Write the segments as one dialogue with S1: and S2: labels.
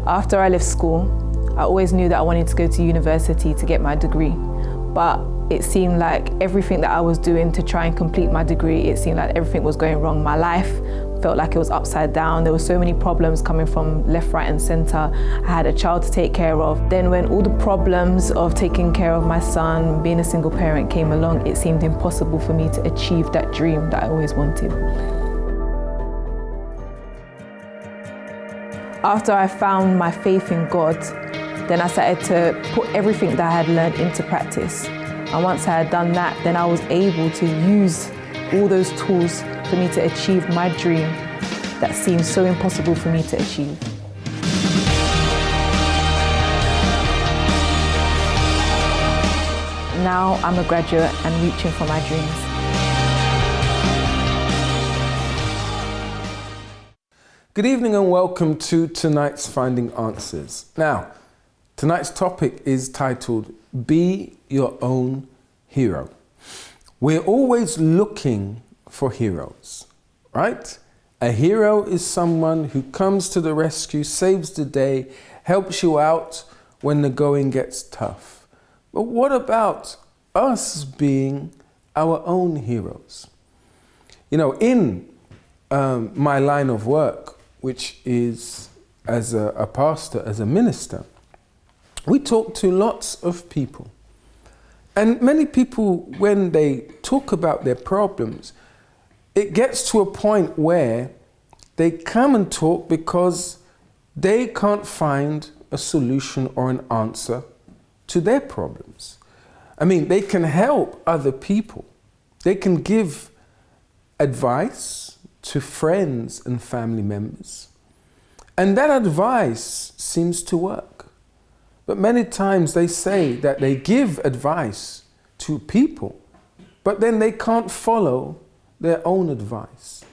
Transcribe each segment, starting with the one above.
S1: After I left school, I always knew that I wanted to go to university to get my degree, but it seemed like everything that I was doing to try and complete my degree, it seemed like everything was going wrong. My life felt like it was upside down. There were so many problems coming from left, right and center. I had a child to take care of. Then when all the problems of taking care of my son, being a single parent came along, it seemed impossible for me to achieve that dream that I always wanted. After I found my faith in God, then I started to put everything that I had learned into practice. And once I had done that, then I was able to use all those tools for me to achieve my dream that seemed so impossible for me to achieve. Now I'm a graduate and reaching for my dreams.
S2: Good evening and welcome to tonight's Finding Answers. Now, tonight's topic is titled, Be Your Own Hero. We're always looking for heroes, right? A hero is someone who comes to the rescue, saves the day, helps you out when the going gets tough. But what about us being our own heroes? You know, in my line of work, which is as a pastor, as a minister, we talk to lots of people. And many people, when they talk about their problems, it gets to a point where they come and talk because they can't find a solution or an answer to their problems. I mean, they can help other people. They can give advice to friends and family members. And that advice seems to work. But many times they say that they give advice to people, but then they can't follow their own advice.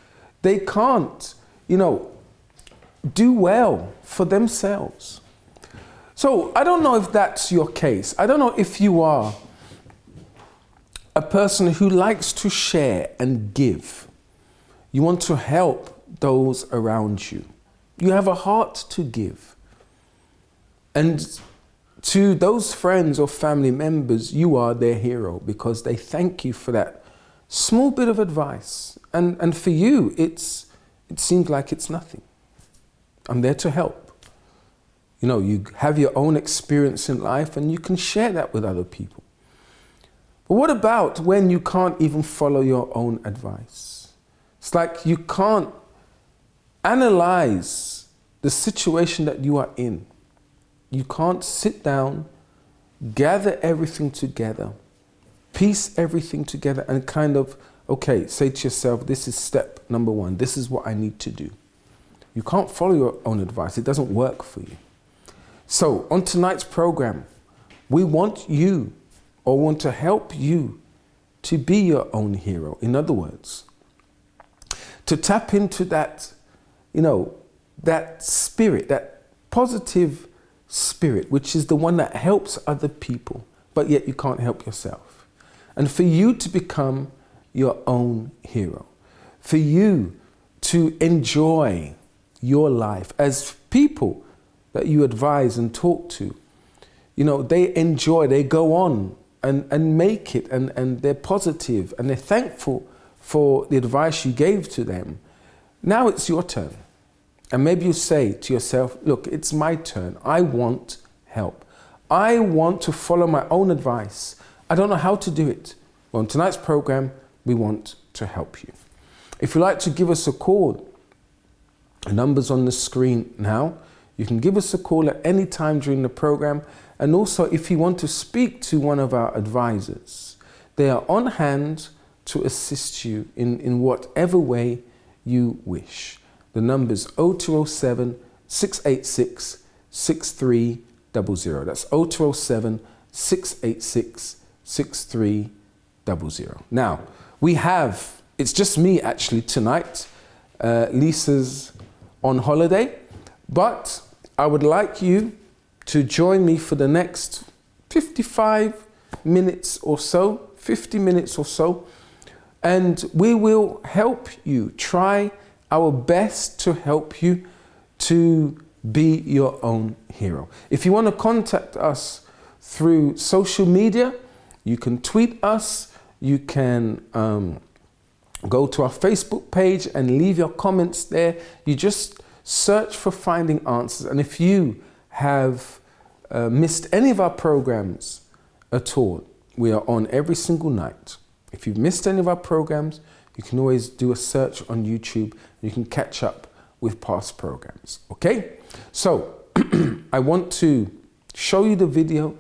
S2: They can't, do well for themselves. So I don't know if that's your case. I don't know if you are a person who likes to share and give. You want to help those around you. You have a heart to give. And to those friends or family members, you are their hero because they thank you for that small bit of advice. And for you, it seems like it's nothing. I'm there to help. You have your own experience in life and you can share that with other people. But what about when you can't even follow your own advice? It's like you can't analyze the situation that you are in. You can't sit down, gather everything together, piece everything together and kind of, say to yourself, this is step number one. This is what I need to do. You can't follow your own advice. It doesn't work for you. So on tonight's program, we want to help you to be your own hero. In other words, to tap into that, that spirit, that positive spirit, which is the one that helps other people, but yet you can't help yourself. And for you to become your own hero, for you to enjoy your life as people that you advise and talk to, they enjoy, they go on and make it and they're positive and they're thankful for the advice you gave to them. Now it's your turn. And maybe you say to yourself, look, it's my turn. I want help. I want to follow my own advice. I don't know how to do it. Well, on tonight's program, we want to help you. If you'd like to give us a call, the number's on the screen now. You can give us a call at any time during the program. And also, if you want to speak to one of our advisors, they are on hand to assist you in whatever way you wish. The number's 0207 686 6300. That's 0207 686 6300. Now, it's just me actually tonight. Lisa's on holiday, but I would like you to join me for the next 55 minutes or so, 50 minutes or so, and we will help you, try our best to help you to Be your own hero. If you want to contact us through social media, you can tweet us, you can go to our Facebook page and leave your comments there. You just search for Finding Answers. And if you have missed any of our programs at all, we are on every single night. If you've missed any of our programs, you can always do a search on YouTube. You can catch up with past programs, okay? So I want to show you the video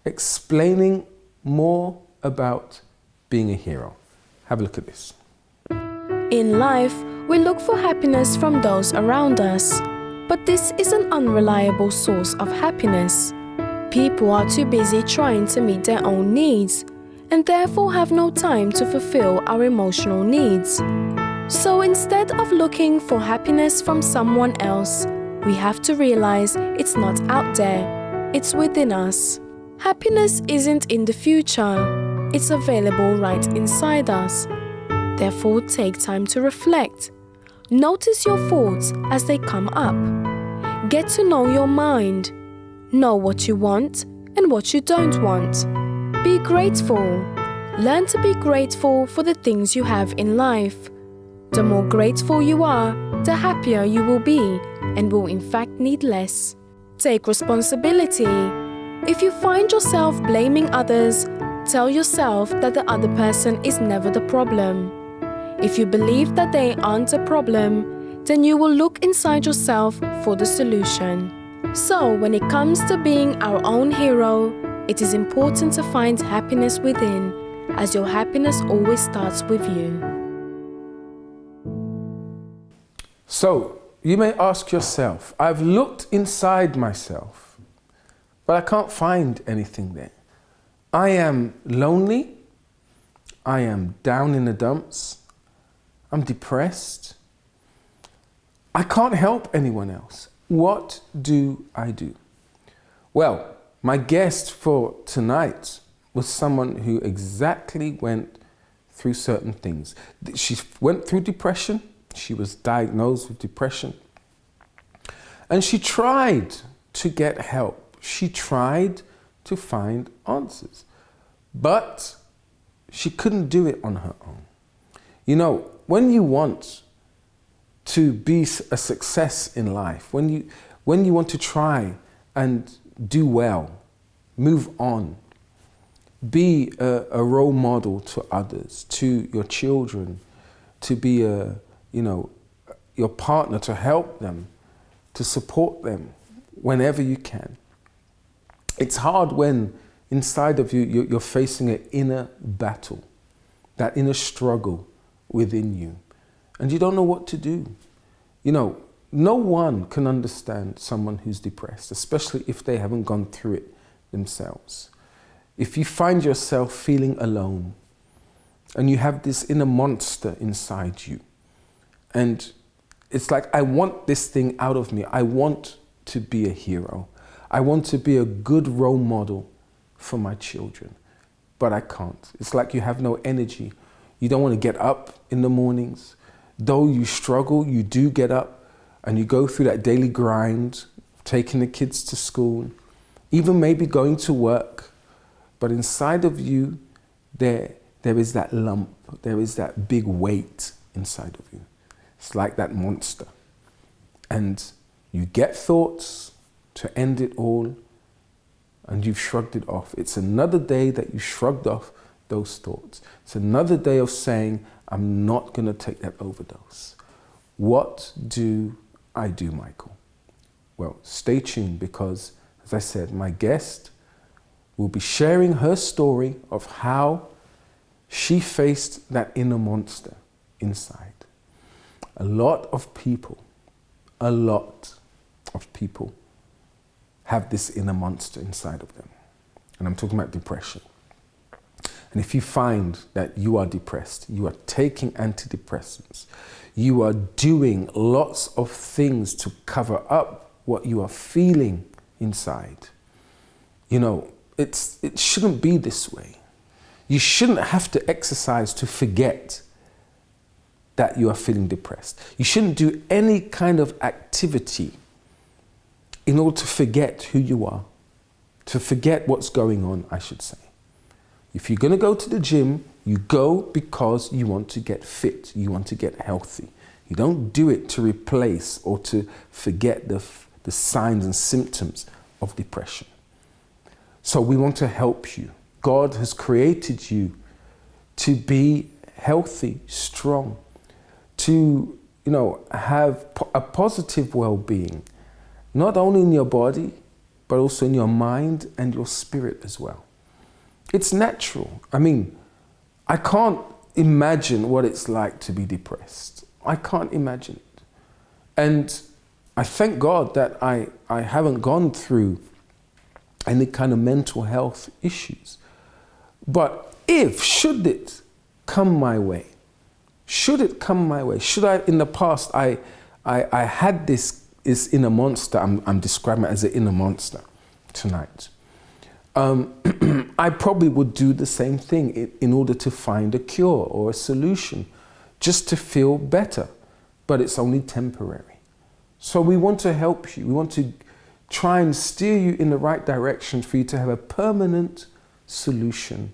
S2: explaining more about being a hero. Have a look at this.
S3: In life, we look for happiness from those around us, but this is an unreliable source of happiness. People are too busy trying to meet their own needs and therefore have no time to fulfill our emotional needs. So instead of looking for happiness from someone else, we have to realize it's not out there, it's within us. Happiness isn't in the future, it's available right inside us. Therefore, take time to reflect. Notice your thoughts as they come up. Get to know your mind. Know what you want and what you don't want. Be grateful. Learn to be grateful for the things you have in life. The more grateful you are, the happier you will be and will in fact need less. Take responsibility. If you find yourself blaming others, tell yourself that the other person is never the problem. If you believe that they aren't a problem, then you will look inside yourself for the solution. So, when it comes to being our own hero, it is important to find happiness within, as your happiness always starts with you.
S2: So, you may ask yourself, I've looked inside myself, but I can't find anything there. I am lonely, I am down in the dumps, I'm depressed, I can't help anyone else. What do I do? Well, my guest for tonight was someone who exactly went through certain things. She went through depression. She was diagnosed with depression. And she tried to get help. She tried to find answers. But she couldn't do it on her own. You know, when you want to be a success in life, when you want to try and do well, move on, be a role model to others, to your children, to be your partner, to help them, to support them whenever you can. It's hard when inside of you, you're facing an inner battle, that inner struggle within you, and you don't know what to do. You know, no one can understand someone who's depressed, especially if they haven't gone through it themselves. If you find yourself feeling alone and you have this inner monster inside you, and it's like, I want this thing out of me. I want to be a hero. I want to be a good role model for my children, but I can't. It's like you have no energy. You don't want to get up in the mornings. Though you struggle, you do get up and you go through that daily grind, taking the kids to school, even maybe going to work. But inside of you, there is that lump, there is that big weight inside of you. It's like that monster. And you get thoughts to end it all, and you've shrugged it off. It's another day that you shrugged off those thoughts. It's another day of saying, I'm not going to take that overdose. What do I do, Michael? Well, stay tuned because, as I said, my guest will be sharing her story of how she faced that inner monster inside. A lot of people have this inner monster inside of them. And I'm talking about depression. And if you find that you are depressed, you are taking antidepressants, you are doing lots of things to cover up what you are feeling inside, you know, it shouldn't be this way. You shouldn't have to exercise to forget that you are feeling depressed. You shouldn't do any kind of activity in order to forget who you are, to forget what's going on, I should say. If you're going to go to the gym, you go because you want to get fit, you want to get healthy. You don't do it to replace or to forget the signs and symptoms of depression. So we want to help you. God has created you to be healthy, strong, to have a positive well-being, not only in your body, but also in your mind and your spirit as well. It's natural. I mean, I can't imagine what it's like to be depressed. I can't imagine it. And I thank God that I haven't gone through any kind of mental health issues. But should it come my way, should I, in the past, I had this inner monster, I'm describing it as an inner monster tonight. I probably would do the same thing in order to find a cure or a solution, just to feel better, but it's only temporary. So we want to help you. We want to try and steer you in the right direction for you to have a permanent solution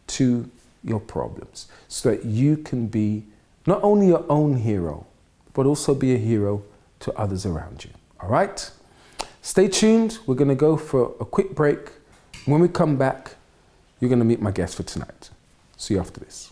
S2: to your problems, so that you can be not only your own hero, but also be a hero to others around you. All right? Stay tuned. We're going to go for a quick break. When we come back, you're going to meet my guest for tonight. See you after this.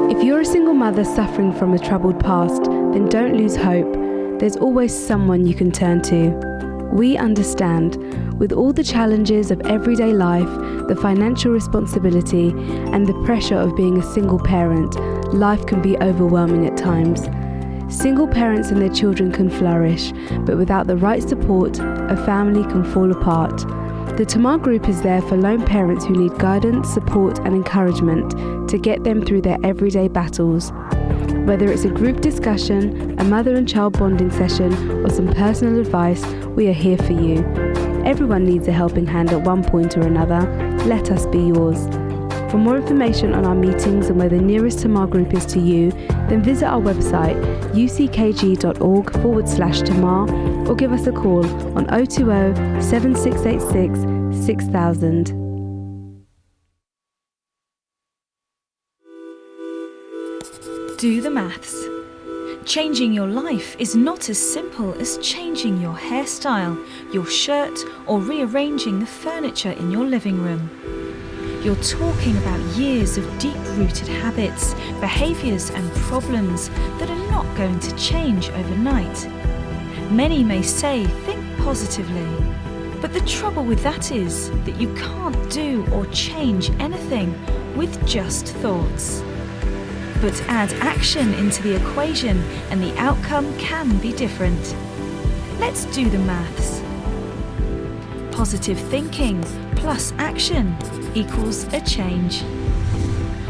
S3: If you're a single mother suffering from a troubled past, then don't lose hope. There's always someone you can turn to. We understand. With all the challenges of everyday life, the financial responsibility, and the pressure of being a single parent, life can be overwhelming at times. Single parents and their children can flourish, but without the right support, a family can fall apart. The Tamar Group is there for lone parents who need guidance, support, and encouragement to get them through their everyday battles. Whether it's a group discussion, a mother and child bonding session, or some personal advice, we are here for you. Everyone needs a helping hand at one point or another. Let us be yours. For more information on our meetings and where the nearest Tamar Group is to you, then visit our website uckg.org/Tamar or give us a call on 020 7686 6000.
S4: Do the maths. Changing your life is not as simple as changing your hairstyle, your shirt, or rearranging the furniture in your living room. You're talking about years of deep-rooted habits, behaviours and problems that are not going to change overnight. Many may say, think positively, but the trouble with that is that you can't do or change anything with just thoughts. But add action into the equation and the outcome can be different. Let's do the maths. Positive thinking plus action equals a change.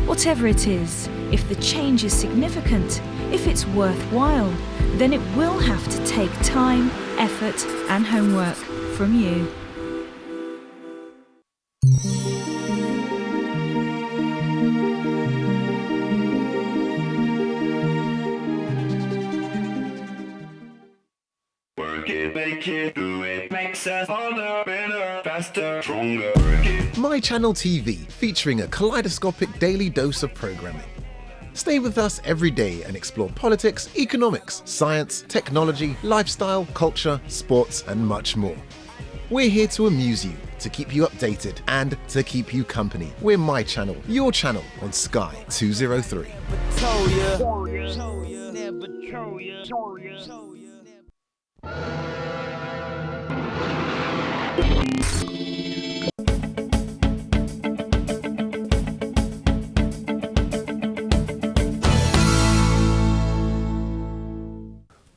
S4: Whatever it is, if the change is significant, if it's worthwhile, then it will have to take time, effort, and homework from you.
S5: Make it, do it, makes us harder, better, faster, stronger.
S6: My Channel TV, featuring a kaleidoscopic daily dose of programming. Stay with us every day and explore politics, economics, science, technology, lifestyle, culture, sports, and much more. We're here to amuse you, to keep you updated, and to keep you company. We're My Channel, your channel on Sky 203.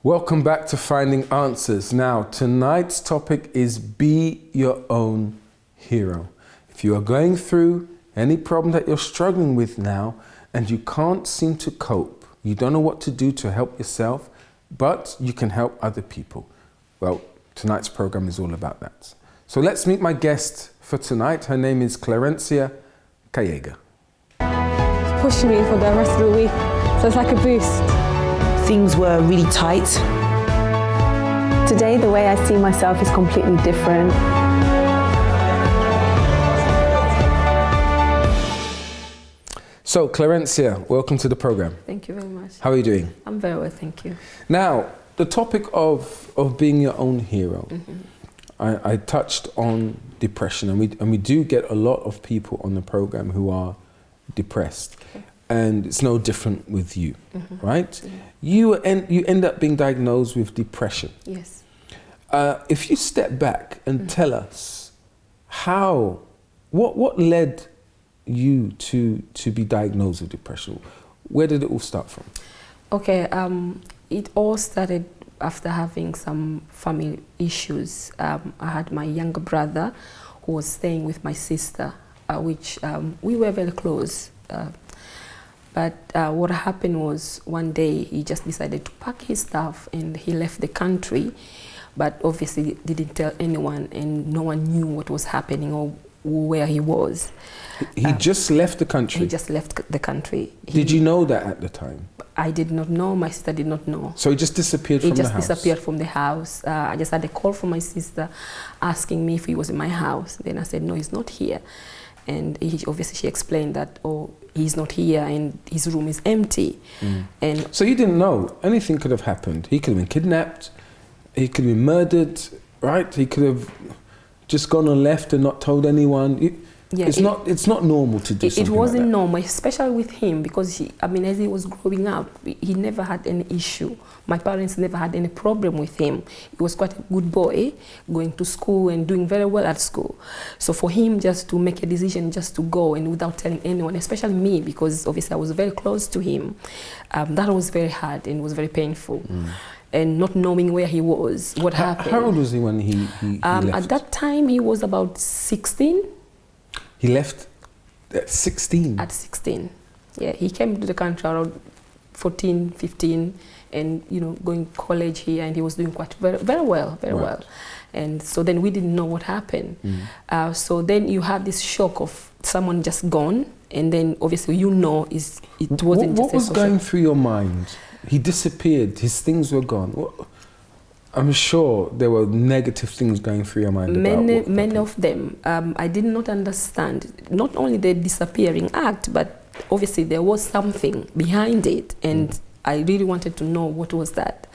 S2: Welcome back to Finding Answers. Now, tonight's topic is be your own hero. If you are going through any problem that you're struggling with now and you can't seem to cope, you don't know what to do to help yourself, but you can help other people. Well, tonight's program is all about that. So let's meet my guest for tonight. Her name is Clarencier Kayega.
S7: It's pushed me for the rest of the week, so it's like a boost.
S8: Things were really tight.
S7: Today, the way I see myself is completely different.
S2: So, Clarencier, welcome to the program.
S9: Thank you very much.
S2: How are you doing?
S9: I'm very well, thank you.
S2: Now, the topic of being your own hero, I touched on depression, and we do get a lot of people on the program who are depressed, and it's no different with you, right? You end up being diagnosed with depression.
S9: Yes.
S2: If you step back and tell us what led you to be diagnosed with depression, where did it all start from?
S9: Okay, it all started after having some family issues. I had my younger brother who was staying with my sister, which we were very close. But what happened was one day he just decided to pack his stuff and he left the country, but obviously didn't tell anyone, and no one knew what was happening or where he was.
S2: He just left the country?
S9: He just left the country.
S2: Did you know that at the time?
S9: I did not know, my sister did not know.
S2: So he just disappeared from the house? He just
S9: disappeared from the house. I just had a call from my sister asking me if he was in my house. Then I said, no, he's not here. And obviously she explained that, oh, he's not here and his room is empty. And
S2: so you didn't know? Anything could have happened. He could have been kidnapped, he could have been murdered, right? He could have just gone and left and not told anyone. Yeah, it's not normal to do something
S9: It wasn't
S2: like that.
S9: normal, especially with him, because as he was growing up, he never had any issue. My parents never had any problem with him. He was quite a good boy, going to school and doing very well at school. So for him just to make a decision just to go and without telling anyone, especially me, because obviously I was very close to him, that was very hard and was very painful. And not knowing where he was, what happened.
S2: How old was he when he left?
S9: At that time, he was about 16.
S2: He left at 16?
S9: At 16, yeah. He came to the country around 14, 15, and going college here, and he was doing quite very well. And so then we didn't know what happened. So then you have this shock of someone just gone, and then obviously it wasn't
S2: what
S9: just
S2: was going through your mind? He disappeared, his things were gone. I'm sure there were negative things going through your mind.
S9: Many of them. I did not understand, not only the disappearing act, but obviously there was something behind it, and I really wanted to know what was that.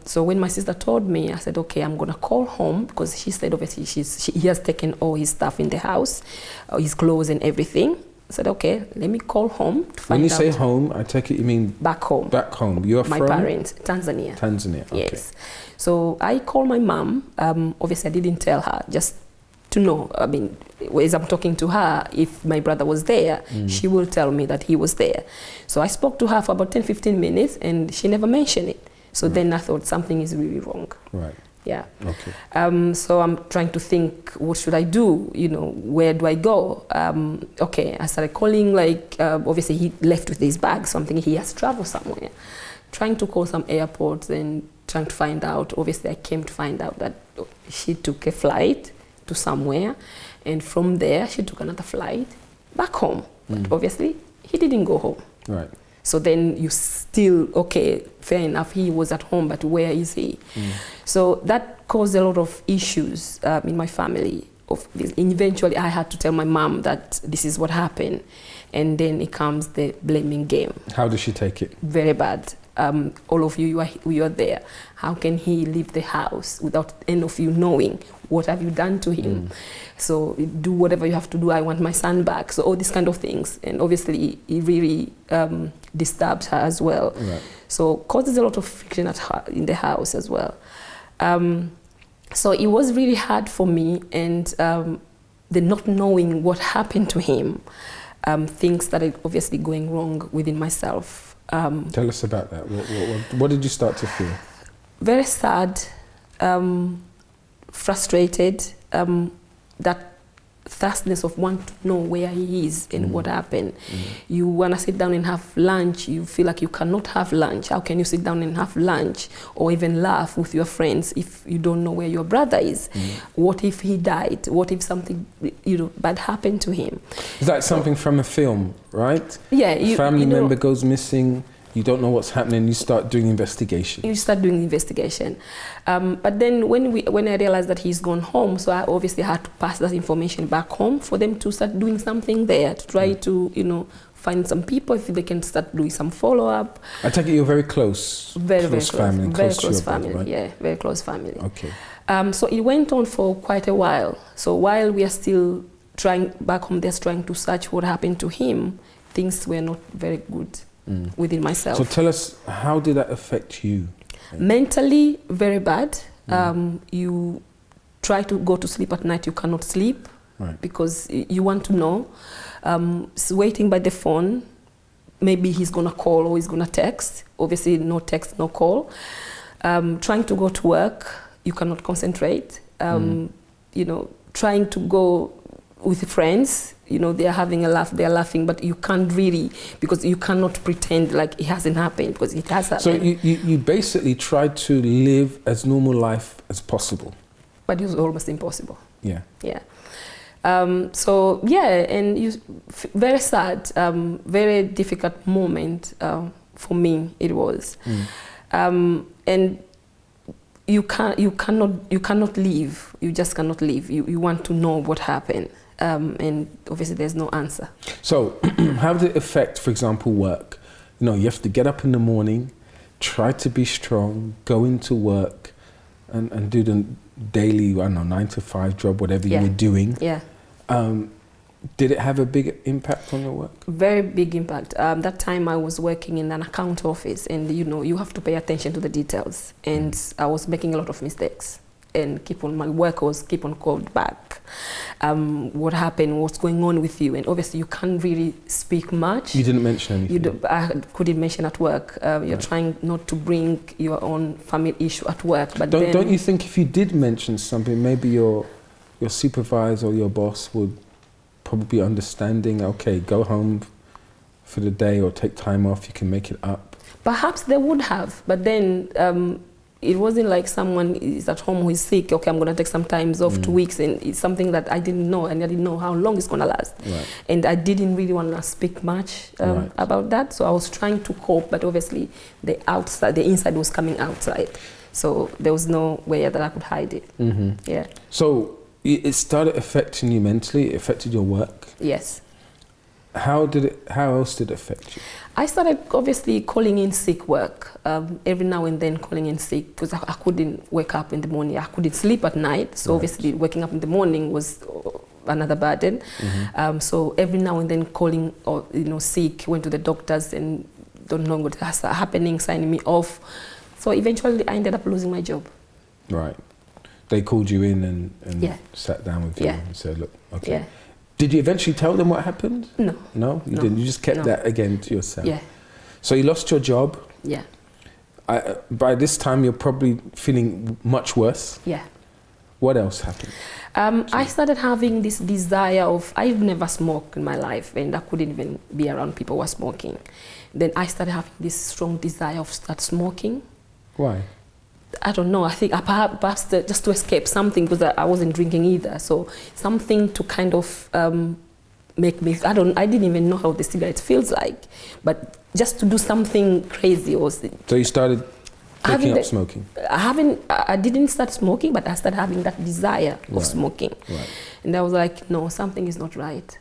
S9: So when my sister told me, I said, okay, I'm gonna call home, because she said obviously he has taken all his stuff in the house, his clothes and everything. I said, okay, let me call home to find out.
S2: When you say home, I take it you mean
S9: back home.
S2: Back home. You're
S9: my
S2: from?
S9: My parents, Tanzania.
S2: Tanzania, okay.
S9: Yes. So I called my mom. Obviously, I didn't tell her, just to know. As I'm talking to her, if my brother was there, she will tell me that he was there. So I spoke to her for about 10-15 minutes, and she never mentioned it. So then I thought something is really wrong.
S2: Right.
S9: Yeah.
S2: Okay.
S9: So I'm trying to think, what should I do? Where do I go? Okay, I started calling, obviously he left with his bag, so I'm thinking he has traveled somewhere. Trying to call some airports and trying to find out. Obviously I came to find out that she took a flight to somewhere, and from there she took another flight back home. But obviously he didn't go home.
S2: Right.
S9: So then you still, okay, fair enough, he was at home, but where is he? So that caused a lot of issues in my family. Eventually I had to tell my mom that this is what happened. And then it comes the blaming game.
S2: How does she take it?
S9: Very bad. All of you are there. How can he leave the house without any of you knowing? What have you done to him? So do whatever you have to do. I want my son back. So all these kind of things. And obviously it really disturbs her as well.
S2: Right.
S9: So causes a lot of friction in the house as well. So it was really hard for me, and the not knowing what happened to him, things started obviously going wrong within myself.
S2: Tell us about that. What did you start to feel?
S9: Very sad, frustrated, that thirstiness of want to know where he is and what happened. You want to sit down and have lunch, you feel like you cannot have lunch. How can you sit down and have lunch or even laugh with your friends if you don't know where your brother is? What if he died? What if something, you know, bad happened to him?
S2: Is that something from a film, right?
S9: Yeah.
S2: A family member goes missing, you don't know what's happening, you start doing investigation.
S9: You start doing investigation. But then when I realized that he's gone home, so I obviously had to pass that information back home for them to start doing something there, to try to, you know, find some people if they can start doing some follow-up.
S2: I take it you're very close.
S9: Very close
S2: family.
S9: Very close family,
S2: brother, right?
S9: Yeah, very close family.
S2: Okay.
S9: So it went on for quite a while. So while we are still trying, back home there's trying to search what happened to him, things were not very good within myself.
S2: So tell us, how did that affect you?
S9: Mentally, very bad. You try to go to sleep at night, you cannot sleep because you want to know. Waiting by the phone, maybe he's gonna call or he's gonna text. Obviously, no text, no call. Trying to go to work, you cannot concentrate. You know, trying to go with friends, you know, they're having a laugh, they're laughing, but you can't really, because you cannot pretend like it hasn't happened, because it has happened.
S2: So you basically tried to live as normal life as possible.
S9: But it was almost impossible.
S2: Yeah.
S9: Yeah. So yeah, and very sad, very difficult moment for me it was. And you cannot leave. You just cannot leave. You want to know what happened. And obviously there's no answer.
S2: So how did it affect, for example, work? You know, you have to get up in the morning, try to be strong, go into work and do the daily, I don't know, 9 to 5 job, whatever you were doing.
S9: Yeah.
S2: Did it have a big impact on your work?
S9: Very big impact. That time I was working in an account office, and you know, you have to pay attention to the details. And I was making a lot of mistakes, and my work was keep on called back. What happened? What's going on with you? And obviously you can't really speak much.
S2: You didn't mention anything?
S9: I couldn't mention at work. You're trying not to bring your own family issue at work. But
S2: don't you think if you did mention something, maybe your supervisor or your boss would probably be understanding, okay, go home for the day or take time off, you can make it up?
S9: Perhaps they would have, but then it wasn't like someone is at home who is sick, okay, I'm going to take some time off 2 weeks, and it's something that I didn't know, and I didn't know how long it's going to last. And I didn't really want to speak much about that, so I was trying to cope, but obviously the inside was coming outside, so there was no way that I could hide it. Yeah.
S2: So it started affecting you mentally, it affected your work?
S9: Yes.
S2: How else did it affect you?
S9: I started obviously calling in sick work, every now and then calling in sick, because I couldn't wake up in the morning, I couldn't sleep at night, so obviously waking up in the morning was another burden. So every now and then calling, or you know, sick, went to the doctors and don't know what's happening, signing me off. So eventually I ended up losing my job.
S2: Right. They called you in and sat down with you and said, look, okay.
S9: Yeah.
S2: Did you eventually tell them what happened?
S9: No.
S2: No? You didn't? You just kept that again to yourself?
S9: Yeah.
S2: So you lost your job?
S9: Yeah.
S2: By this time, you're probably feeling much worse?
S9: Yeah.
S2: What else happened?
S9: I started having this desire of, I've never smoked in my life, and I couldn't even be around people who were smoking. Then I started having this strong desire of start smoking.
S2: Why?
S9: I don't know, I think perhaps just to escape something, because I wasn't drinking either. So something to kind of make me, I didn't even know how the cigarette feels like, but just to do something crazy.
S2: So you started taking up smoking?
S9: I didn't start smoking, but I started having that desire of smoking. And I was like, no, something is not right.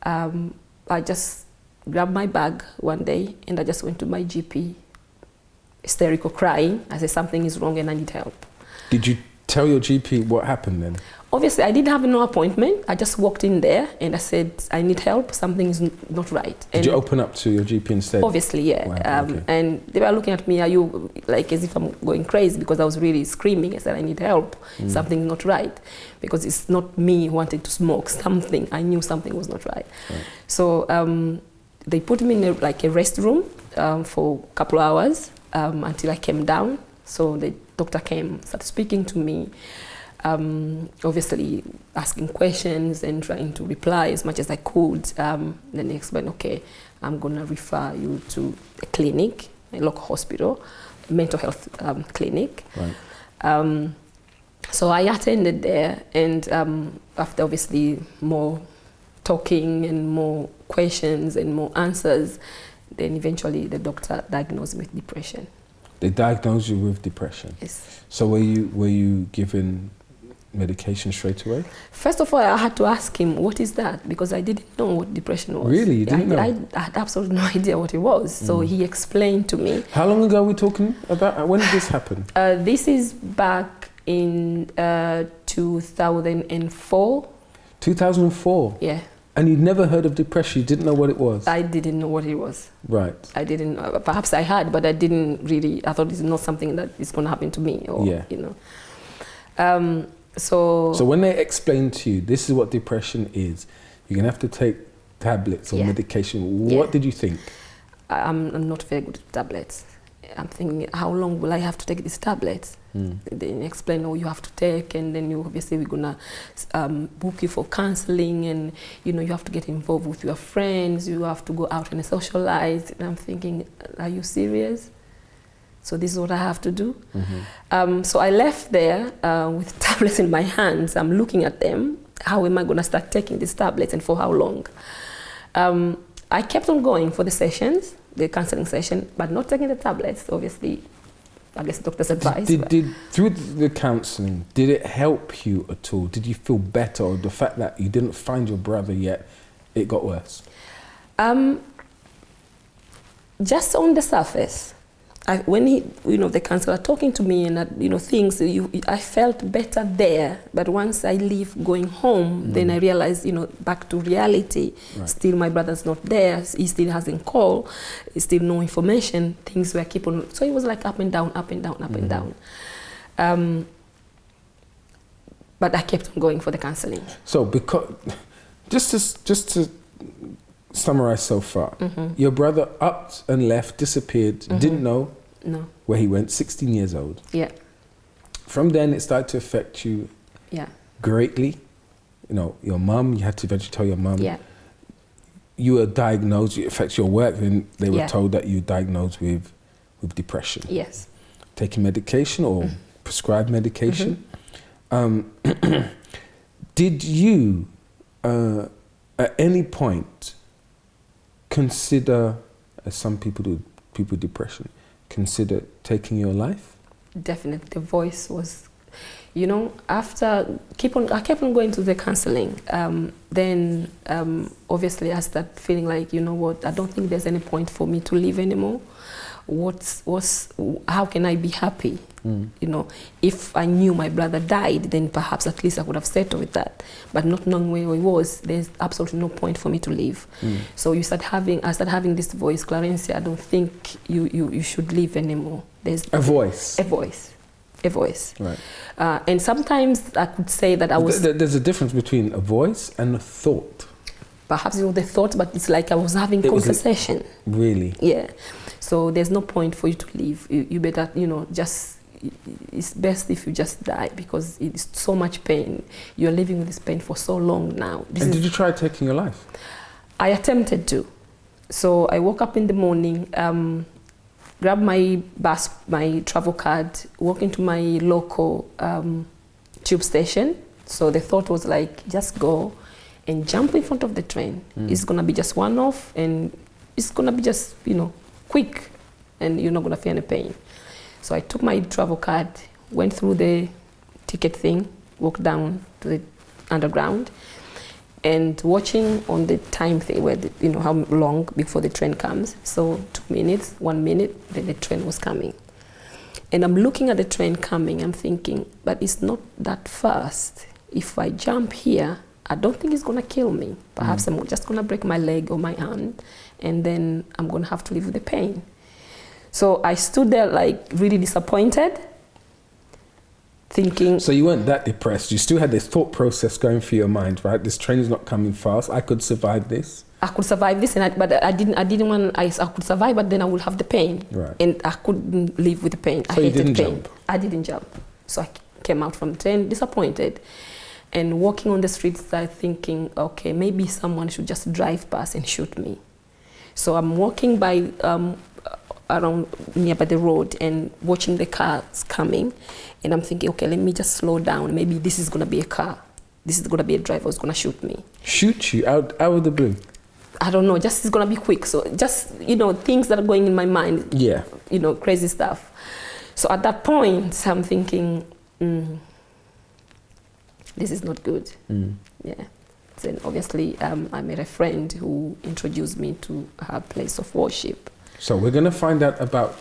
S9: I just grabbed my bag one day and I just went to my GP, hysterical, crying. I said, something is wrong and I need help.
S2: Did you tell your GP what happened then?
S9: Obviously, I didn't have no appointment. I just walked in there and I said, I need help, something is not right.
S2: Did you open up to your GP instead?
S9: Obviously, yeah.
S2: Wow,
S9: and they were looking at me, are you, like, as if I'm going crazy, because I was really screaming. I said, I need help, something's not right. Because it's not me who wanted to smoke, I knew something was not right. So they put me in a restroom for a couple of hours. Until I came down. So the doctor came, started speaking to me. obviously asking questions and trying to reply as much as I could. Then they explained, okay, I'm going to refer you to a clinic, a local hospital, a mental health clinic.
S2: Right.
S9: So I attended there, and after obviously more talking and more questions and more answers, then eventually the doctor diagnosed me with depression.
S2: They diagnosed you with depression?
S9: Yes.
S2: So were you given medication straight away?
S9: First of all, I had to ask him, what is that? Because I didn't know what depression was.
S2: Really? You didn't know?
S9: I had absolutely no idea what it was. So he explained to me.
S2: How long ago are we talking about? When did this happen?
S9: This is back in 2004.
S2: 2004?
S9: Yeah.
S2: And you'd never heard of depression? You didn't know what it was?
S9: I didn't know what it was.
S2: Right.
S9: I didn't, perhaps I had, but I didn't really, I thought it's not something that is going to happen to me, or, you know. So
S2: when they explained to you, this is what depression is, you're going to have to take tablets or medication, what did you think?
S9: I'm not very good at tablets. I'm thinking, how long will I have to take these tablets? Then explain, you have to take, and then obviously we're gonna book you for counseling, and you have to get involved with your friends, you have to go out and socialize. And I'm thinking, are you serious? So this is what I have to do? So I left there with tablets in my hands. I'm looking at them. How am I gonna start taking these tablets, and for how long? I kept on going for the sessions, the counseling session, but not taking the tablets, obviously. I guess the doctor's advice.
S2: Through the counselling, did it help you at all? Did you feel better, or the fact that you didn't find your brother yet, it got worse?
S9: Just on the surface. When the counsellor talking to me and things, I felt better there. But once I leave going home, then I realized, back to reality. Right. Still, my brother's not there. He still hasn't called. Still no information. Things were keep on. So it was like up and down, up and down, up and down. But I kept on going for the counselling.
S2: So because just to summarize so far, your brother upped and left, disappeared, didn't know where he went, 16 years old.
S9: Yeah.
S2: From then it started to affect you greatly. Your mum, you had to eventually tell your mum.
S9: Yeah.
S2: You were diagnosed, it affects your work, then they were told that you were diagnosed with depression.
S9: Yes.
S2: Taking medication or prescribed medication. Did you, at any point, consider, as some people do, people with depression, consider taking your life?
S9: Definitely. The voice was, after I kept on going to the counseling. Then obviously I started feeling like, I don't think there's any point for me to live anymore. How can I be happy? If I knew my brother died, then perhaps at least I would have settled with that. But not knowing where he was, there's absolutely no point for me to live. So I started having this voice, Clarencier, I don't think you should live anymore. There's
S2: a voice.
S9: A voice. A voice.
S2: Right.
S9: And sometimes I could say that I was.
S2: There's a difference between a voice and a thought.
S9: Perhaps the thought, but it's like I was having conversation.
S2: Really?
S9: Yeah. So there's no point for you to live. You better, it's best if you just die, because it's so much pain. You're living with this pain for so long now.
S2: And did you try taking your life?
S9: I attempted to. So I woke up in the morning, grabbed my bus, my travel card, walked into my local tube station. So the thought was like, just go and jump in front of the train. It's going to be just one off, and it's going to be just, quick, and you're not going to feel any pain. So I took my travel card, went through the ticket thing, walked down to the underground, and watching on the time thing where, how long before the train comes. So 2 minutes, 1 minute, then the train was coming. And I'm looking at the train coming, I'm thinking, but it's not that fast. If I jump here, I don't think it's going to kill me. Perhaps I'm just going to break my leg or my hand, and then I'm going to have to live with the pain. So I stood there like really disappointed, thinking... So
S2: you weren't that depressed. You still had this thought process going through your mind, right? This train is not coming fast. I could survive this.
S9: I could survive this, but I didn't want... I could survive, but then I would have the pain.
S2: Right.
S9: And I couldn't live with the pain.
S2: So
S9: I hated
S2: you didn't
S9: pain.
S2: jump?
S9: I didn't jump. So I came out from 10 disappointed. And walking on the streets, started thinking, okay, maybe someone should just drive past and shoot me. So I'm walking by around nearby the road and watching the cars coming, and I'm thinking, okay, let me just slow down. Maybe this is gonna be a car. This is gonna be a driver who's gonna shoot me.
S2: Shoot you out of the blue?
S9: I don't know, just it's gonna be quick. So just, things that are going in my mind.
S2: Yeah.
S9: Crazy stuff. So at that point, I'm thinking, this is not good. Yeah. Then obviously, I met a friend who introduced me to her place of worship.
S2: So we're going to find out about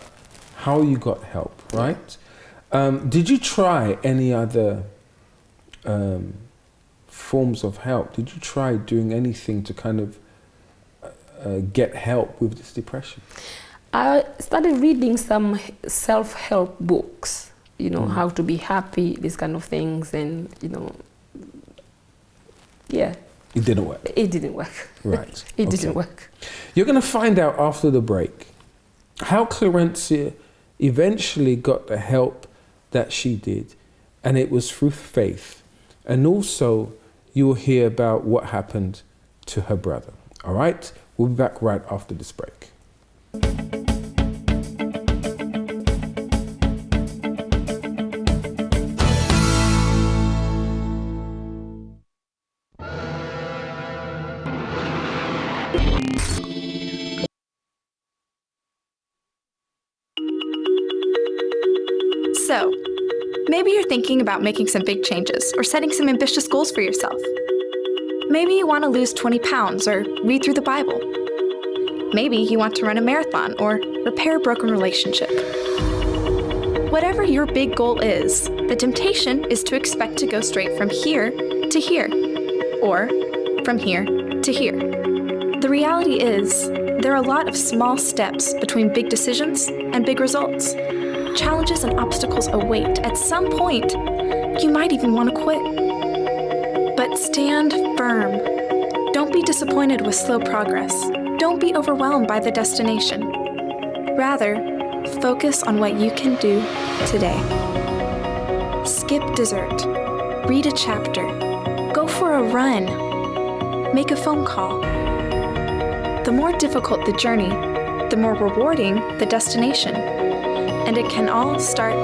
S2: how you got help, right? Did you try any other forms of help? Did you try doing anything to kind of get help with this depression?
S9: I started reading some self-help books, how to be happy, these kind of things, and, yeah.
S2: It didn't work?
S9: It didn't work.
S2: Right.
S9: It didn't work.
S2: You're going to find out after the break how Clarencier eventually got the help that she did, and it was through faith. And also, you'll hear about what happened to her brother. All right? We'll be back right after this break.
S10: So, maybe you're thinking about making some big changes or setting some ambitious goals for yourself. Maybe you want to lose 20 pounds or read through the Bible. Maybe you want to run a marathon or repair a broken relationship. Whatever your big goal is, the temptation is to expect to go straight from here to here, or from here to here. The reality is, there are a lot of small steps between big decisions and big results. Challenges and obstacles await. At some point, you might even want to quit. But stand firm. Don't be disappointed with slow progress. Don't be overwhelmed by the destination. Rather, focus on what you can do today. Skip dessert. Read a chapter. Go for a run. Make a phone call. The more difficult the journey, the more rewarding the destination. And it can all start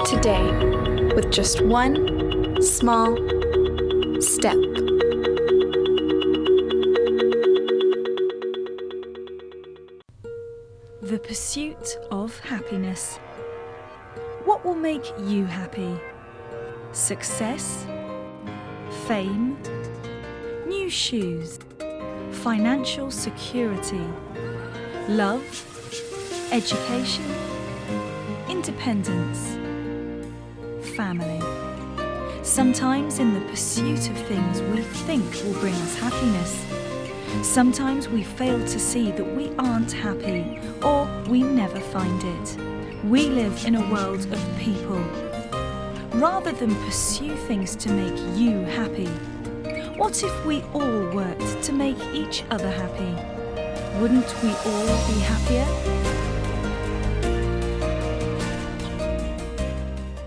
S10: today with just one small step.
S4: The pursuit of happiness. What will make you happy? Success? Fame? New shoes? Financial security? Love? Education? Independence? Family? Sometimes in the pursuit of things we think will bring us happiness, sometimes we fail to see that we aren't happy, or we never find it. We live in a world of people. Rather than pursue things to make you happy, what if we all worked to make each other happy? Wouldn't we all be happier?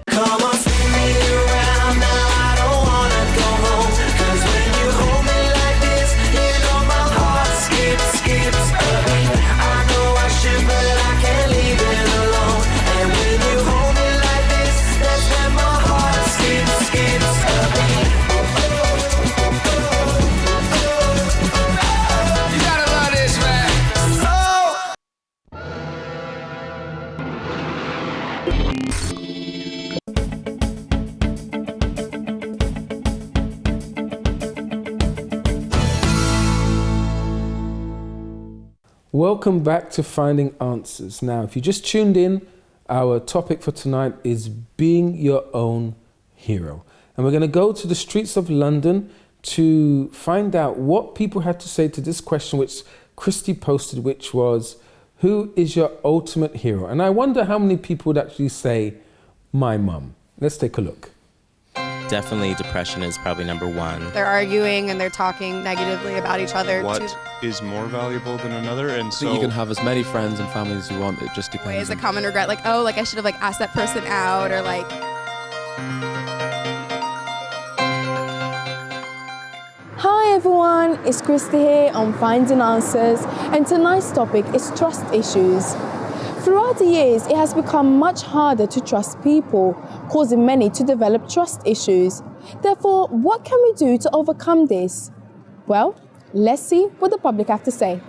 S5: Come on, spin me around now, I don't wanna go home. 'Cause when you hold me like this, you know my heart skips a beat. I know I should, but I can't leave it alone. And when you hold me like this, that's when my heart skips a beat. You gotta love this, man.
S2: Welcome back to Finding Answers. Now, if you just tuned in, our topic for tonight is being your own hero. And we're going to go to the streets of London to find out what people had to say to this question, which Christy posted, which was, who is your ultimate hero? And I wonder how many people would actually say, my mum. Let's take a look.
S11: Definitely depression is probably number one.
S12: They're arguing and they're talking negatively about each other.
S13: What is more valuable than another? And so
S14: you can have as many friends and family as you want. It just depends.
S12: Is a common regret, like, oh, like I should have like asked that person out, or like
S3: Hi everyone, it's Christy here on Finding Answers, and tonight's topic is trust issues. Throughout the years, it has become much harder to trust people, causing many to develop trust issues. Therefore, what can we do to overcome this? Well, let's see what the public have to say.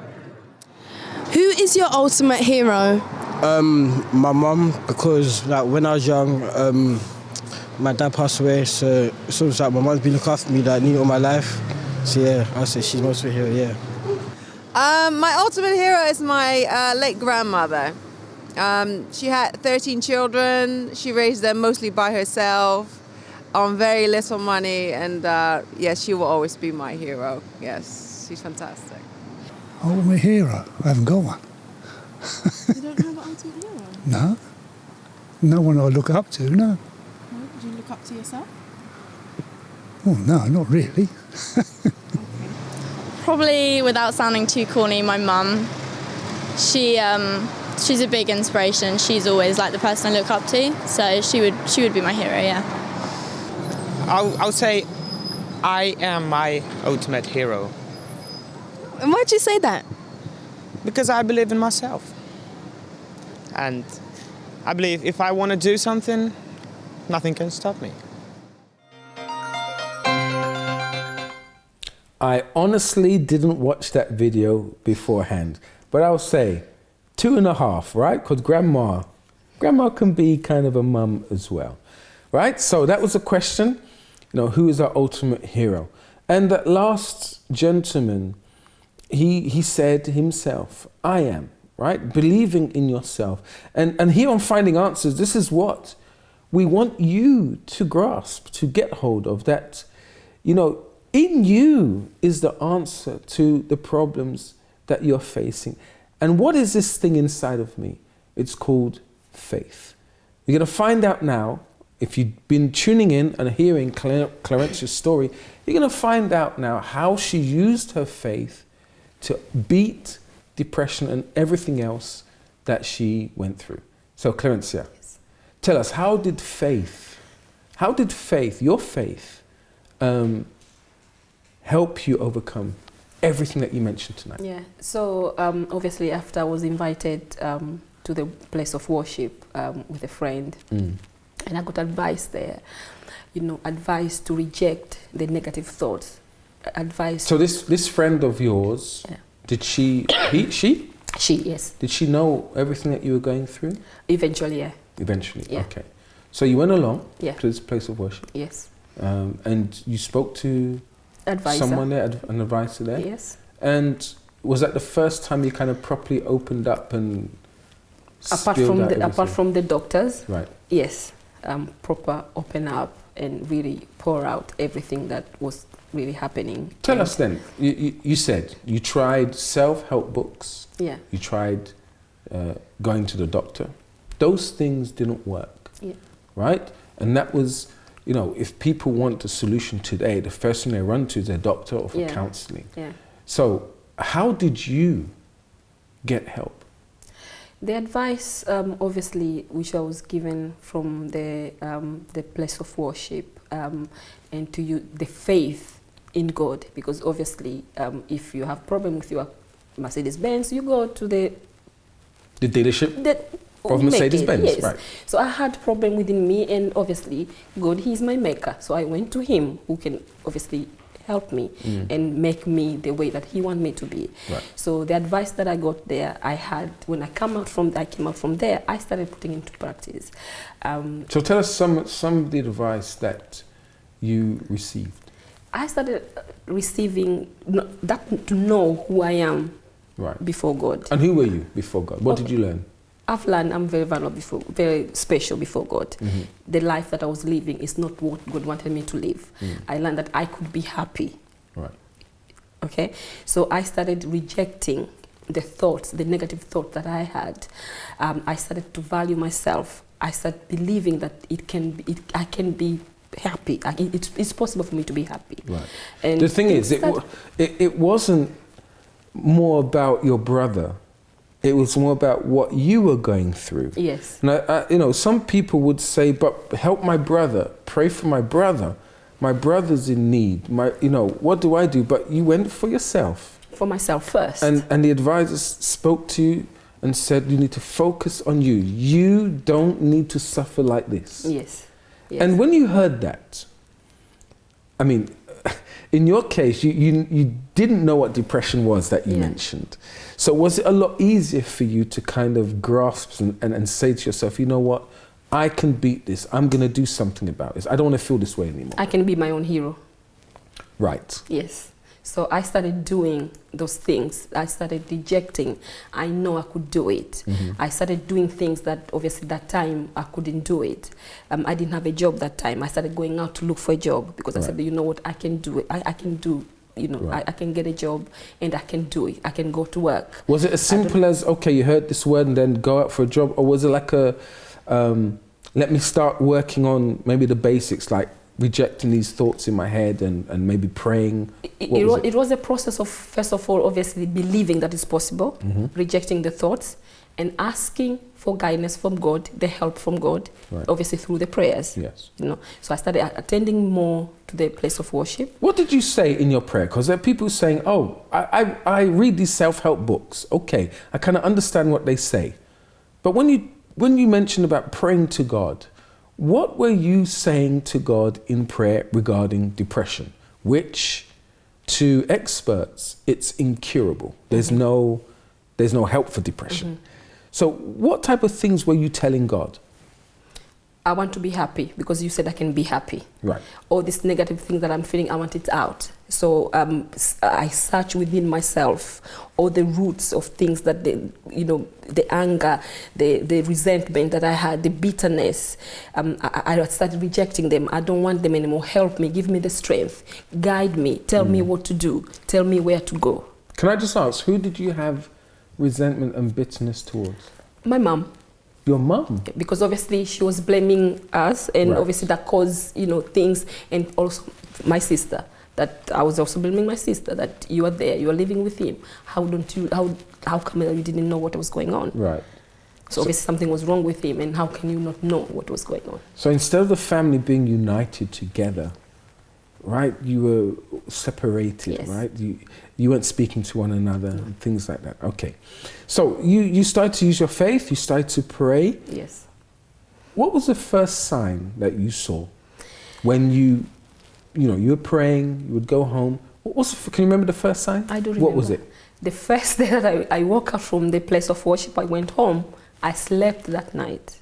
S3: Who is your ultimate hero?
S15: My mum, because when I was young, my dad passed away, so it was like my mum's been looking after me nearly all my life. So yeah, I'll say she's my ultimate hero, yeah.
S16: My ultimate hero is my late grandmother. She had 13 children. She raised them mostly by herself on very little money, and yes, she will always be my hero. Yes, she's fantastic.
S17: Ultimate hero? I haven't got one.
S3: You don't have an ultimate hero?
S17: No. No one I look up to, no.
S3: No? Do you look up to yourself?
S17: Oh, no, not really.
S18: Probably, without sounding too corny, my mum. She's a big inspiration. She's always like the person I look up to, so she would be my hero, yeah.
S19: I'll say I am my ultimate hero.
S3: And why'd you say that?
S19: Because I believe in myself. And I believe if I want to do something, nothing can stop me.
S2: I honestly didn't watch that video beforehand, but I'll say 2.5, right? Because grandma can be kind of a mum as well, right? So that was a question, who is our ultimate hero? And that last gentleman, he said himself, I am, right? Believing in yourself. And here on Finding Answers, this is what we want you to grasp, to get hold of, that, in you is the answer to the problems that you're facing. And what is this thing inside of me? It's called faith. You're going to find out now, if you've been tuning in and hearing Clarencia's story, you're going to find out now how she used her faith to beat depression and everything else that she went through. So Clarencia, tell us, how did your faith, help you overcome everything that you mentioned tonight?
S9: Yeah, so obviously after I was invited to the place of worship with a friend, and I got advice there, advice to reject the negative thoughts, advice.
S2: So this friend of yours,
S9: yeah.
S2: Did she,
S9: yes.
S2: Did she know everything that you were going through?
S9: Eventually, yeah.
S2: Eventually,
S9: yeah.
S2: Okay. So you went along
S9: yeah.
S2: to this place of worship?
S9: Yes.
S2: And you spoke to
S9: advisor.
S2: Someone there, an advisor there?
S9: Yes.
S2: And was that the first time you kind of properly opened up and
S9: apart from the doctors?
S2: Right.
S9: Yes. Proper open up and really pour out everything that was really happening.
S2: Tell us then, you said you tried self-help books.
S9: Yeah.
S2: You tried going to the doctor. Those things didn't work.
S9: Yeah.
S2: Right? And that was, if people want a solution today, the first thing they run to is their doctor or for
S9: yeah.
S2: counseling.
S9: Yeah.
S2: So how did you get help?
S9: The advice, obviously, which I was given from the place of worship, and to you, the faith in God, because obviously, if you have problem with your Mercedes-Benz, you go to the
S2: dealership of Mercedes-Benz,
S9: yes.
S2: Right?
S9: So I had problem within me, and obviously, God, He's my maker. So I went to Him, who can obviously help me and make me the way that He wants me to be.
S2: Right.
S9: So the advice that I got there, I had when I came out from there, I started putting into practice.
S2: So tell us some of the advice that you received.
S9: I started receiving that to know who I am before God.
S2: And who were you before God? What did you learn?
S9: I've learned I'm very vulnerable very special before God. The life that I was living is not what God wanted me to live. I learned that I could be happy.
S2: Right.
S9: Okay? So I started rejecting the thoughts, the negative thoughts that I had. I started to value myself. I started believing that I can be happy. It's possible for me to be happy.
S2: Right.
S9: And
S2: the thing is, it wasn't more about your brother. It was more about what you were going through.
S9: Yes.
S2: And some people would say, but help my brother, pray for my brother. my brother's in need. What do I do? But you went for yourself.
S9: For myself first.
S2: And the advisors spoke to you and said, you need to focus on you. You don't need to suffer like this.
S9: Yes.
S2: And when you heard that, I mean, in your case, you didn't know what depression was that you mentioned. So was it a lot easier for you to kind of grasp and say to yourself, you know what, I can beat this. I'm going to do something about this. I don't want to feel this way anymore.
S9: I can be my own hero.
S2: Right.
S9: Yes. So I started doing those things. I started rejecting. I know I could do it. I started doing things that obviously that time I couldn't do it. I didn't have a job that time. I started going out to look for a job because I said, you know what, I can do it. I can do, I can get a job and I can do it. I can go to work.
S2: Was it as simple as, okay, you heard this word and then go out for a job? Or was it like a, let me start working on maybe the basics, like rejecting these thoughts in my head and maybe praying?
S9: It was a process of, first of all, obviously believing that it's possible, rejecting the thoughts and asking for guidance from God, the help from God, obviously through the prayers.
S2: Yes.
S9: So I started attending more to the place of worship.
S2: What did you say in your prayer? Because there are people saying, oh, I read these self-help books. Okay, I kind of understand what they say. But when you mentioned about praying to God, what were you saying to God in prayer regarding depression, which to experts, it's incurable. There's no help for depression. So what type of things were you telling God?
S9: I want to be happy because you said I can be happy.
S2: Right.
S9: All this negative thing that I'm feeling, I want it out. So I search within myself all the roots of things that the anger, the resentment that I had, the bitterness. I started rejecting them. I don't want them anymore. Help me, give me the strength, guide me, tell me what to do, tell me where to go.
S2: Can I just ask, who did you have resentment and bitterness towards?
S9: My mom.
S2: Your mom?
S9: Because obviously she was blaming us, and obviously that caused things, and also my sister. That I was also blaming my sister, that you are there, you are living with him. How come you didn't know what was going on?
S2: Right.
S9: So obviously something was wrong with him, and how can you not know what was going on?
S2: So instead of the family being united together, right, you were separated, right? You weren't speaking to one another and things like that. Okay. So you started to use your faith, you started to pray.
S9: Yes.
S2: What was the first sign that you saw when you were praying, you would go home? Can you remember the first sign?
S9: I do remember.
S2: What was it?
S9: The first day that I woke up from the place of worship, I went home. I slept that night.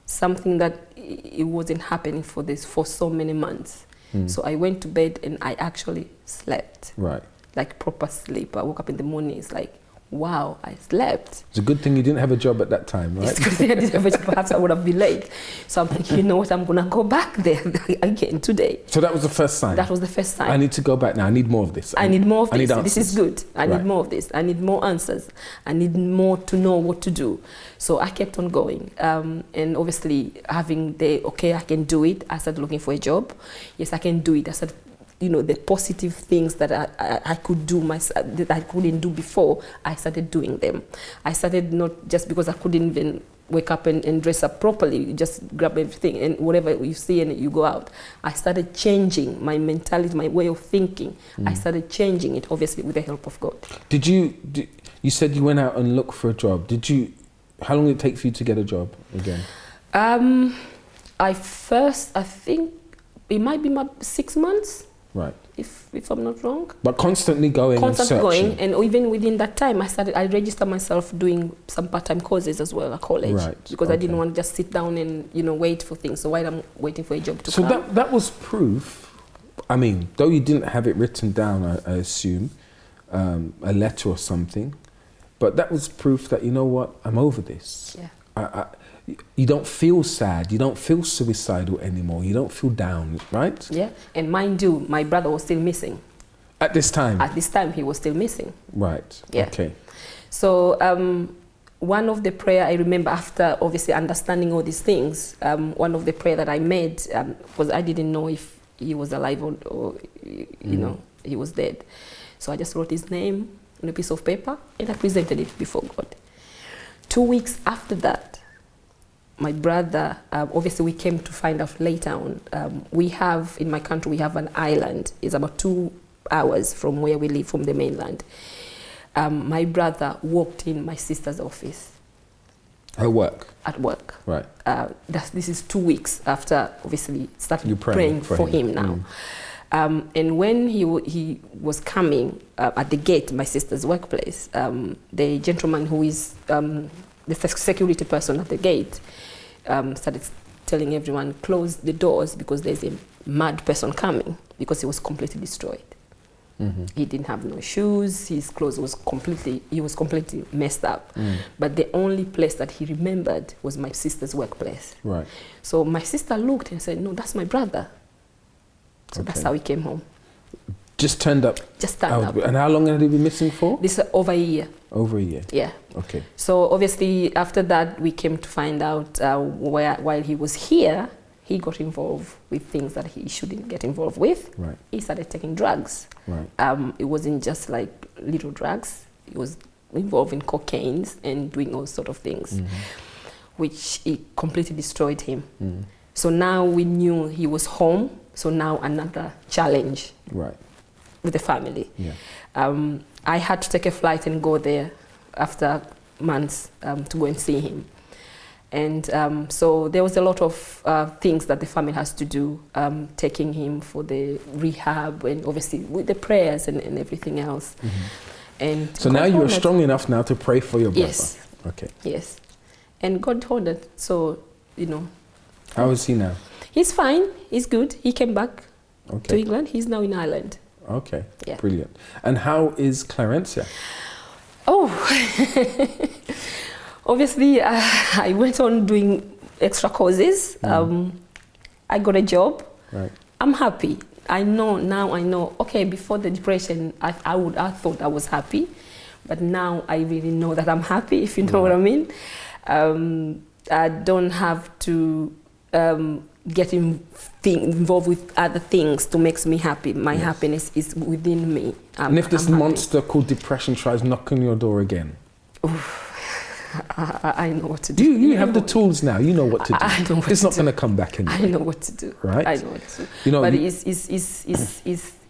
S9: Something that it wasn't happening for so many months. So I went to bed and I actually slept.
S2: Right.
S9: Like proper sleep. I woke up in the morning, it's like, wow, I slept.
S2: It's a good thing you didn't have a job at that time, right?
S9: It's a good thing I didn't have a job, perhaps I would have been late. So I'm thinking, you know what, I'm gonna go back there again today.
S2: So that was the first sign?
S9: That was the first sign.
S2: I need to go back now, I need more of this.
S9: I need more of this,
S2: this
S9: is good. I need more of this, I need more answers. I need more to know what to do. So I kept on going. And obviously having okay, I can do it. I started looking for a job. Yes, I can do it. I started the positive things that I could do myself, that I couldn't do before, I started doing them. I started not just because I couldn't even wake up and dress up properly, you just grab everything and whatever you see and you go out. I started changing my mentality, my way of thinking. I started changing it, obviously, with the help of God.
S2: You said you went out and looked for a job. How long did it take for you to get a job again?
S9: I think it might be 6 months.
S2: Right.
S9: If I'm not wrong.
S2: But constantly going and searching.
S9: And even within that time, I registered myself doing some part-time courses as well at college.
S2: Right.
S9: Because I didn't want to just sit down and, wait for things. So while I'm waiting for a job to come.
S2: So that was proof. I mean, though you didn't have it written down, I assume, a letter or something, but that was proof that, you know what, I'm over this.
S9: Yeah.
S2: You don't feel sad, you don't feel suicidal anymore, you don't feel down, right?
S9: Yeah, and mind you, my brother was still missing.
S2: At this time?
S9: At this time, he was still missing.
S2: Right,
S9: yeah.
S2: Okay.
S9: So one of the prayer I remember after obviously understanding all these things, one of the prayer that I made, was I didn't know if he was alive or he was dead. So I just wrote his name on a piece of paper and I presented it before God. 2 weeks after that, my brother, obviously we came to find out later on, in my country, we have an island. It's about 2 hours from where we live, from the mainland. My brother walked in my sister's office.
S2: At work?
S9: At work.
S2: Right.
S9: This is 2 weeks after, obviously, started
S2: You're
S9: praying for him now. And when he was coming at the gate, my sister's workplace, the gentleman who is the security person at the gate started telling everyone, close the doors because there's a mad person coming, because he was completely destroyed. He didn't have no shoes, his clothes was completely messed up. But the only place that he remembered was my sister's workplace.
S2: Right.
S9: So my sister looked and said, no, that's my brother. So that's how he came home.
S2: Just turned up?
S9: Just turned up.
S2: And how long had he been missing for?
S9: This is over a year.
S2: Over a year?
S9: Yeah.
S2: Okay.
S9: So obviously after that we came to find out while he was here, he got involved with things that he shouldn't get involved with.
S2: Right.
S9: He started taking drugs.
S2: Right.
S9: It wasn't just like little drugs. He was involved in cocaine and doing all sort of things, which it completely destroyed him. So now we knew he was home. So now another challenge.
S2: Right.
S9: With the family.
S2: Yeah.
S9: I had to take a flight and go there after months to go and see him. And so there was a lot of things that the family has to do, taking him for the rehab and obviously with the prayers and everything else. And
S2: so now you're strong enough now to pray for your brother?
S9: Yes.
S2: Okay.
S9: Yes. And God told it. So, you know.
S2: How is he now?
S9: He's fine. He's good. He came back to England. He's now in Ireland.
S2: Okay.
S9: Yeah.
S2: Brilliant. And how is Clarencier?
S9: Oh, obviously I went on doing extra courses. I got a job.
S2: Right.
S9: I'm happy. I know, okay, before the depression, I thought I was happy, but now I really know that I'm happy, if you know what I mean. I don't have to get involved with other things to make me happy. My happiness is within me.
S2: And if this monster called depression tries knocking your door again?
S9: I know what to do.
S2: You have the tools now. You know what to do.
S9: I know what
S2: it's
S9: to
S2: not going to come back anyway.
S9: I know what to do.
S2: Right?
S9: I know what to do.
S2: You know,
S9: but it's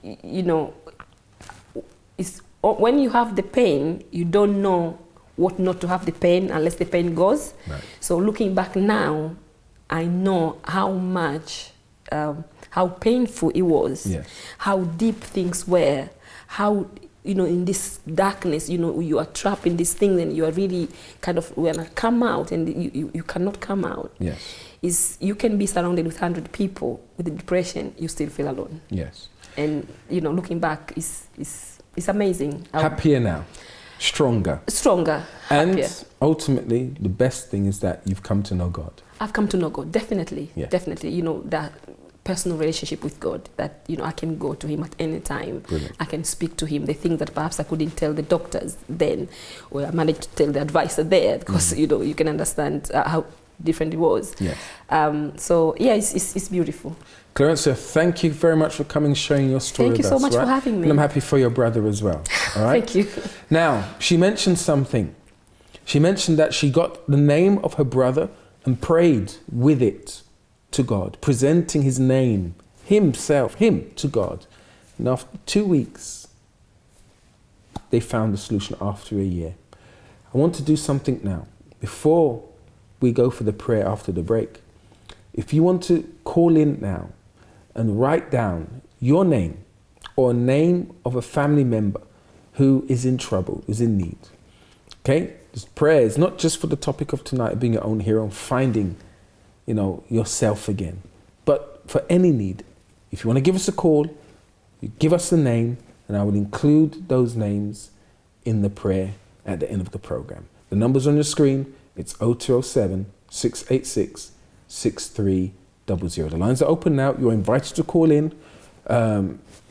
S9: you know, it's when you have the pain, you don't know what not to have the pain unless the pain goes.
S2: Right.
S9: So looking back now, I know how much, how painful it was, how deep things were, how, you know, in this darkness, you know, you are trapped in this thing and you are really kind of, when I come out and you cannot come out.
S2: Yes.
S9: You can be surrounded with 100 people with depression, you still feel alone.
S2: Yes.
S9: And, you know, looking back, it's amazing.
S2: Happier now. Stronger.
S9: Stronger.
S2: And
S9: happier.
S2: ultimately, the best thing is that you've come to know God.
S9: I've come to know God, definitely.
S2: Yeah.
S9: Definitely. You know, that personal relationship with God, that, you know, I can go to him at any time.
S2: Brilliant.
S9: I can speak to him, the things that perhaps I couldn't tell the doctors then, or I managed to tell the advisor there, because, you know, you can understand how different it was.
S2: Yes.
S9: So, yeah, it's beautiful.
S2: Clarencier, thank you very much for coming and sharing your story with us.
S9: Thank you so much for having me.
S2: And I'm happy for your brother as well. All right?
S9: Thank you.
S2: Now, she mentioned something. She mentioned that she got the name of her brother and prayed with it to God, presenting his name, him to God. And after 2 weeks, they found the solution after a year. I want to do something now. Before we go for the prayer after the break, if you want to call in now and write down your name or name of a family member who is in trouble, is in need. Okay? This prayer is not just for the topic of tonight, being your own hero, finding, you know, yourself again, but for any need. If you want to give us a call, you give us the name, and I will include those names in the prayer at the end of the program. The number's on your screen. It's 0207 686 6300. The lines are open now. You're invited to call in.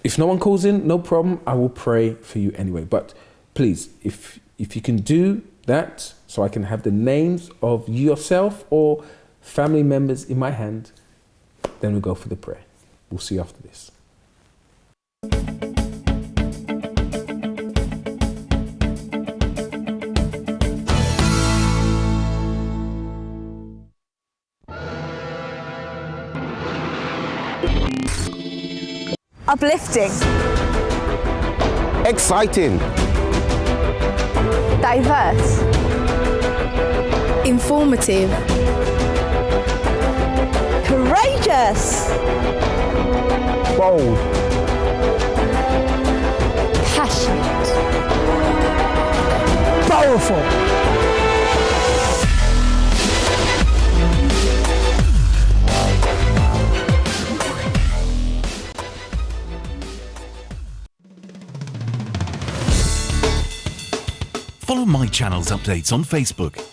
S2: If no one calls in, no problem. I will pray for you anyway. But please, if you can do that, so I can have the names of yourself or family members in my hand, then we'll go for the prayer. We'll see you after this.
S20: Uplifting.
S21: Exciting.
S20: Diverse.
S3: Informative.
S20: Courageous.
S21: Bold.
S20: Passionate.
S21: Powerful.
S22: Follow My Channel's updates on Facebook.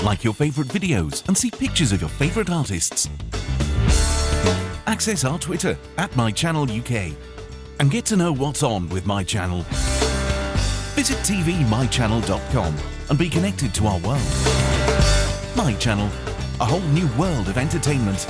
S22: Like your favourite videos and see pictures of your favourite artists. Access our Twitter @MyChannelUK and get to know what's on with My Channel. Visit tvmychannel.com and be connected to our world. My Channel, a whole new world of entertainment.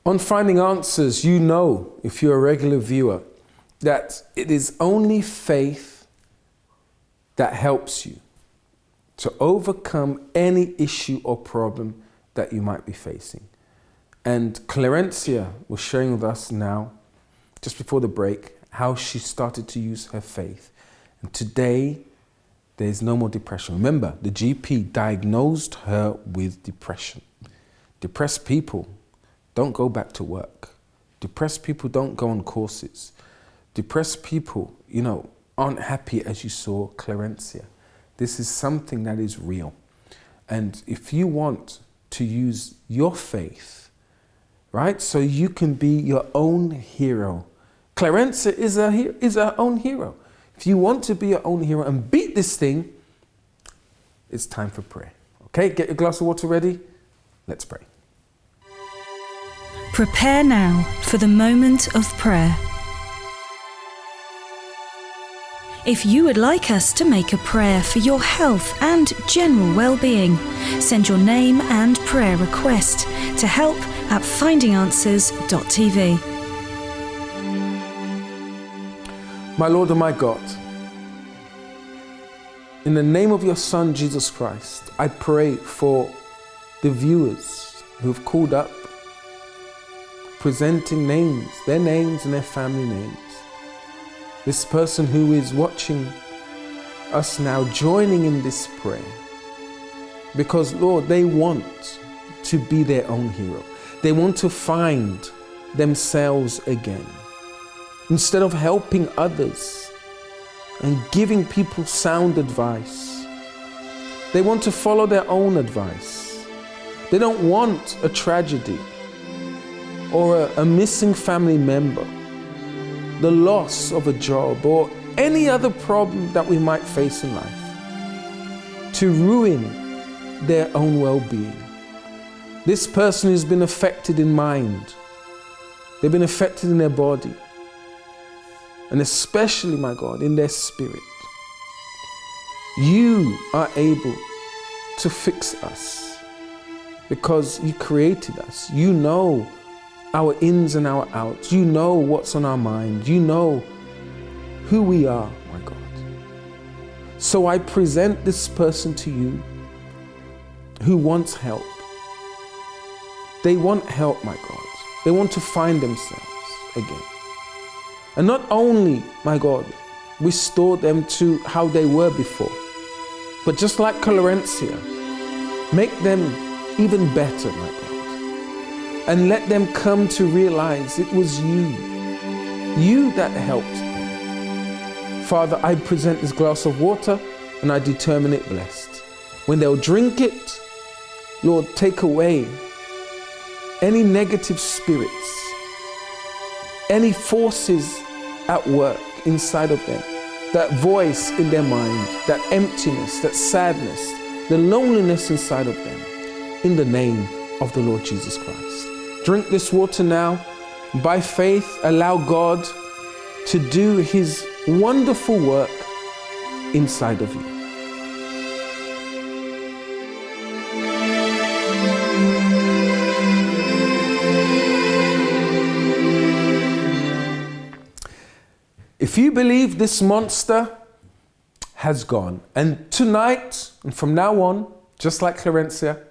S2: On Finding Answers, you know, if you're a regular viewer, that it is only faith that helps you to overcome any issue or problem that you might be facing. And Clarencier was sharing with us now, just before the break, how she started to use her faith. And today, there's no more depression. Remember, the GP diagnosed her with depression. Depressed people don't go back to work. Depressed people don't go on courses. Depressed people, you know, aren't happy as you saw Clarencier. This is something that is real. And if you want to use your faith, right, so you can be your own hero. Clarencier is her own hero. If you want to be your own hero and beat this thing, it's time for prayer. Okay, get your glass of water ready. Let's pray.
S4: Prepare now for the moment of prayer. If you would like us to make a prayer for your health and general well-being, send your name and prayer request to help@findinganswers.tv.
S2: My Lord and my God, in the name of your Son, Jesus Christ, I pray for the viewers who have called up, presenting names, their names and their family names. This person who is watching us now, joining in this prayer. Because, Lord, they want to be their own hero. They want to find themselves again. Instead of helping others and giving people sound advice, they want to follow their own advice. They don't want a tragedy or a missing family member, the loss of a job, or any other problem that we might face in life to ruin their own well-being. This person has been affected in mind. They've been affected in their body. And especially, my God, in their spirit. You are able to fix us because you created us. You know our ins and our outs. You know what's on our mind. You know who we are, my God. So I present this person to you who wants help. They want help, my God. They want to find themselves again. And not only, my God, restore them to how they were before, but just like Clarencier, make them even better, my God. And let them come to realize it was you that helped them. Father, I present this glass of water and I determine it blessed. When they'll drink it, Lord, take away any negative spirits, any forces at work inside of them, that voice in their mind, that emptiness, that sadness, the loneliness inside of them, in the name of the Lord Jesus Christ. Drink this water now. By faith, allow God to do his wonderful work inside of you. If you believe this monster has gone, and tonight and from now on, just like Clarencier,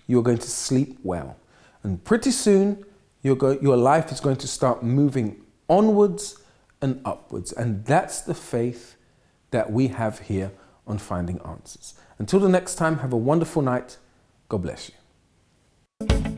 S2: you're going to sleep well. And pretty soon, your life is going to start moving onwards and upwards. And that's the faith that we have here on Finding Answers. Until the next time, have a wonderful night. God bless you.